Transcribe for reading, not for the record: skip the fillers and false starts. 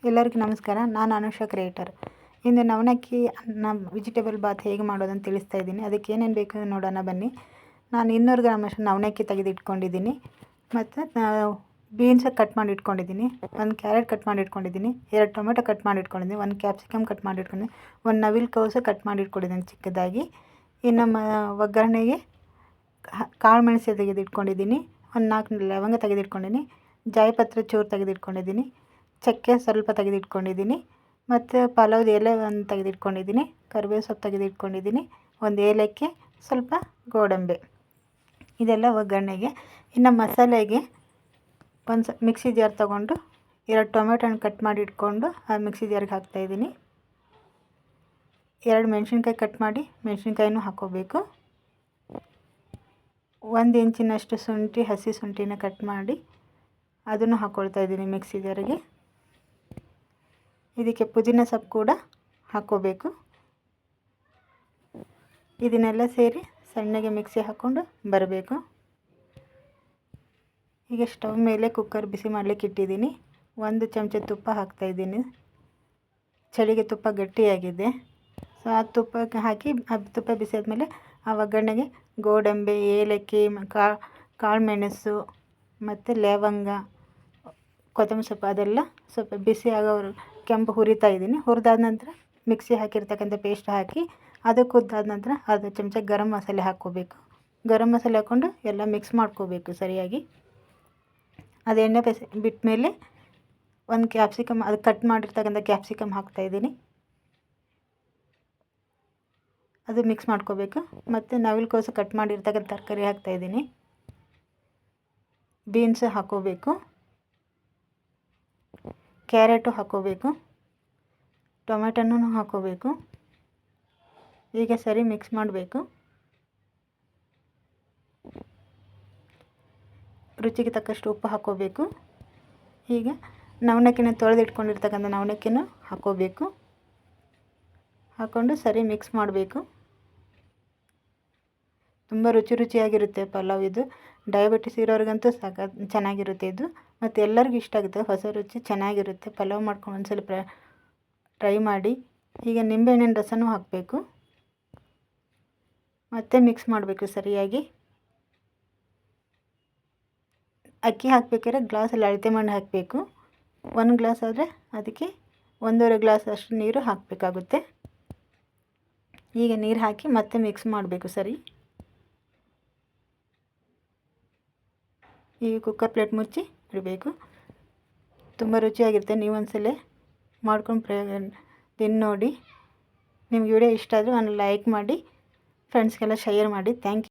ಎಲ್ಲರಿಗೂ ನಮಸ್ಕಾರ. ನಾನು ಅನುಷಾ ಕ್ರಿಯೇಟರ್. ಇಂದು ನವಣಕ್ಕಿ ಅನ್ನ ವೆಜಿಟೇಬಲ್ ಬಾತ್ ಹೇಗೆ ಮಾಡೋದಂತ ತಿಳಿಸ್ತಾ ಇದ್ದೀನಿ. ಅದಕ್ಕೆ ಏನೇನು ಬೇಕು ನೋಡೋಣ ಬನ್ನಿ. ನಾನು 200 ಗ್ರಾಮಷ್ಟು ನವಣಕ್ಕಿ ತೆಗೆದಿಟ್ಕೊಂಡಿದ್ದೀನಿ. ಮತ್ತು ಬೀನ್ಸ್ ಕಟ್ ಮಾಡಿ ಇಟ್ಕೊಂಡಿದ್ದೀನಿ, 1 ಕ್ಯಾರೆಟ್ ಕಟ್ ಮಾಡಿ ಇಟ್ಕೊಂಡಿದ್ದೀನಿ, 2 ಟೊಮೆಟೊ ಕಟ್ ಮಾಡಿ ಇಟ್ಕೊಂಡಿದ್ದೀನಿ, 1 ಕ್ಯಾಪ್ಸಿಕಮ್ ಕಟ್ ಮಾಡಿ ಇಟ್ಕೊಂಡಿದ್ದೀನಿ, 1 ನವಿಲುಕೋಸು ಕಟ್ ಮಾಡಿ ಇಟ್ಕೊಂಡಿದ್ದೀನಿ ಚಿಕ್ಕದಾಗಿ. ಇನ್ನು ಒಗ್ಗರಣೆಗೆ ಕಾಳು ಮೆಣಸು ತೆಗೆದಿಟ್ಕೊಂಡಿದ್ದೀನಿ, 4 ಲವಂಗ ತೆಗೆದಿಟ್ಕೊಂಡಿದ್ದೀನಿ, ಜಾಯಿಪತ್ರೆ ಚೂರು ತೆಗೆದಿಟ್ಕೊಂಡಿದ್ದೀನಿ, ಚಕ್ಕೆ ಸ್ವಲ್ಪ ತೆಗೆದಿಟ್ಕೊಂಡಿದ್ದೀನಿ, ಮತ್ತು ಪಲಾವ್ದು ಎಲೆ ಒಂದು ತೆಗೆದಿಟ್ಕೊಂಡಿದ್ದೀನಿ, ಕರಿಬೇವು ಸೊಪ್ಪು ತೆಗೆದಿಟ್ಕೊಂಡಿದ್ದೀನಿ, 1 ಏಲಕ್ಕಿ, ಸ್ವಲ್ಪ ಗೋಡಂಬಿ. ಇದೆಲ್ಲ ಒಗ್ಗರಣೆಗೆ. ಇನ್ನು ಮಸಾಲೆಗೆ ಒಂದು ಮಿಕ್ಸಿ ಜಾರ್ ತೊಗೊಂಡು 2 ಟೊಮೆಟೊ ಹಣ್ಣು ಕಟ್ ಮಾಡಿ ಇಟ್ಕೊಂಡು ಆ ಮಿಕ್ಸಿ ಜಾರ್ಗೆ ಹಾಕ್ತಾಯಿದ್ದೀನಿ. 2 ಮೆಣಸಿನ್ಕಾಯಿ ಕಟ್ ಮಾಡಿ ಮೆಣಸಿನ್ಕಾಯಿನೂ ಹಾಕ್ಕೋಬೇಕು. 1 ಇಂಚಿನಷ್ಟು ಶುಂಠಿ, ಹಸಿ ಶುಂಠಿನ ಕಟ್ ಮಾಡಿ ಅದನ್ನು ಹಾಕ್ಕೊಳ್ತಾ ಇದ್ದೀನಿ ಮಿಕ್ಸಿ ಜಾರಿಗೆ. ಇದಕ್ಕೆ ಪುದೀನ ಸೊಪ್ಪು ಕೂಡ ಹಾಕ್ಕೋಬೇಕು. ಇದನ್ನೆಲ್ಲ ಸೇರಿ ಸಣ್ಣಗೆ ಮಿಕ್ಸಿ ಹಾಕ್ಕೊಂಡು ಬರಬೇಕು. ಈಗ ಸ್ಟವ್ ಮೇಲೆ ಕುಕ್ಕರ್ ಬಿಸಿ ಮಾಡಲಿಕ್ಕೆ ಇಟ್ಟಿದ್ದೀನಿ. 1 ಚಮಚ ತುಪ್ಪ ಹಾಕ್ತಾಯಿದ್ದೀನಿ. ಚಳಿಗೆ ತುಪ್ಪ ಗಟ್ಟಿಯಾಗಿದೆ. ಸೊ ಆ ತುಪ್ಪಕ್ಕೆ ಹಾಕಿ ತುಪ್ಪ ಬಿಸಿ ಆದಮೇಲೆ ಆ ಒಗ್ಗರಣೆಗೆ ಗೋಡಂಬಿ, ಏಲಕ್ಕಿ, ಕಾಳು ಮೆಣಸು ಮತ್ತು ಲವಂಗ, ಕೊತ್ತಂಬರಿ ಸೊಪ್ಪು ಅದೆಲ್ಲ ಸ್ವಲ್ಪ ಬಿಸಿ ಆಗೋರು ಕೆಂಪು ಹುರಿತಾ ಇದ್ದೀನಿ. ಹುರಿದಾದ ನಂತರ ಮಿಕ್ಸಿ ಹಾಕಿರ್ತಕ್ಕಂಥ ಪೇಸ್ಟ್ ಹಾಕಿ ಅದು ಕುದ್ದಾದ ನಂತರ ಅರ್ಧ ಚಮಚ ಗರಂ ಮಸಾಲೆ ಹಾಕ್ಕೋಬೇಕು. ಗರಂ ಮಸಾಲೆ ಹಾಕ್ಕೊಂಡು ಎಲ್ಲ ಮಿಕ್ಸ್ ಮಾಡ್ಕೋಬೇಕು ಸರಿಯಾಗಿ. ಅದು ಎಣ್ಣೆ ಬಿಟ್ಟ ಮೇಲೆ 1 ಕ್ಯಾಪ್ಸಿಕಮ್, ಅದು ಕಟ್ ಮಾಡಿರ್ತಕ್ಕಂಥ ಕ್ಯಾಪ್ಸಿಕಮ್ ಹಾಕ್ತಾಯಿದ್ದೀನಿ. ಅದು ಮಿಕ್ಸ್ ಮಾಡ್ಕೋಬೇಕು. ಮತ್ತು ನವಿಲುಕೋಸು ಕಟ್ ಮಾಡಿರ್ತಕ್ಕಂಥ ತರಕಾರಿ ಹಾಕ್ತಾಯಿದ್ದೀನಿ. ಬೀನ್ಸ್ ಹಾಕ್ಕೋಬೇಕು, ಕ್ಯಾರೆಟು ಹಾಕ್ಕೋಬೇಕು, ಟೊಮೆಟೊನೂ ಹಾಕ್ಕೋಬೇಕು. ಈಗ ಸರಿ ಮಿಕ್ಸ್ ಮಾಡಬೇಕು. ರುಚಿಗೆ ತಕ್ಕಷ್ಟು ಉಪ್ಪು ಹಾಕ್ಕೋಬೇಕು. ಈಗ ನವಣಕ್ಕಿನ ತೊಳೆದಿಟ್ಕೊಂಡಿರ್ತಕ್ಕಂಥ ನವಣಕ್ಕಿನೂ ಹಾಕ್ಕೋಬೇಕು. ಹಾಕ್ಕೊಂಡು ಸರಿ ಮಿಕ್ಸ್ ಮಾಡಬೇಕು. ತುಂಬ ರುಚಿಯಾಗಿರುತ್ತೆ ಪಲಾವ್ ಇದು. ಡಯಾಬಿಟಿಸ್ ಇರೋರಿಗಂತೂ ಚೆನ್ನಾಗಿರುತ್ತೆ ಇದು. ಮತ್ತು ಎಲ್ಲರಿಗೂ ಇಷ್ಟ ಆಗುತ್ತೆ. ಹೊಸ ರುಚಿ ಚೆನ್ನಾಗಿರುತ್ತೆ. ಪಲಾವ್ ಮಾಡ್ಕೊಂಡು ಒಂದ್ಸಲ ಟ್ರೈ ಮಾಡಿ. ಈಗ ನಿಂಬೆಹಣ್ಣಿನ ರಸನೂ ಹಾಕಬೇಕು. ಮತ್ತೆ ಮಿಕ್ಸ್ ಮಾಡಬೇಕು ಸರಿಯಾಗಿ. ಅಕ್ಕಿ ಹಾಕಬೇಕಾದ್ರೆ ಗ್ಲಾಸಲ್ಲಿ ಅಳತೆ ಮಾಡಿ ಹಾಕಬೇಕು. 1 ಗ್ಲಾಸ್ ಆದರೆ ಅದಕ್ಕೆ 1.5 ಗ್ಲಾಸ್ ಅಷ್ಟು ನೀರು ಹಾಕಬೇಕಾಗುತ್ತೆ. ಈಗ ನೀರು ಹಾಕಿ ಮತ್ತೆ ಮಿಕ್ಸ್ ಮಾಡಬೇಕು ಸರಿ. ಈ ಕುಕ್ಕರ್ ಪ್ಲೇಟ್ ಮುಚ್ಚಿ ಇಡಬೇಕು. ತುಂಬ ರುಚಿಯಾಗಿರುತ್ತೆ. ನೀವು ಒಂದ್ಸಲ ಮಾಡ್ಕೊಂಡು ತಿಂದು ನೋಡಿ. ನಿಮ್ಗೆ ವಿಡಿಯೋ ಇಷ್ಟ ಆದರೆ ಒಂದು ಲೈಕ್ ಮಾಡಿ, ಫ್ರೆಂಡ್ಸ್ಗೆಲ್ಲ ಶೇರ್ ಮಾಡಿ. Thank you.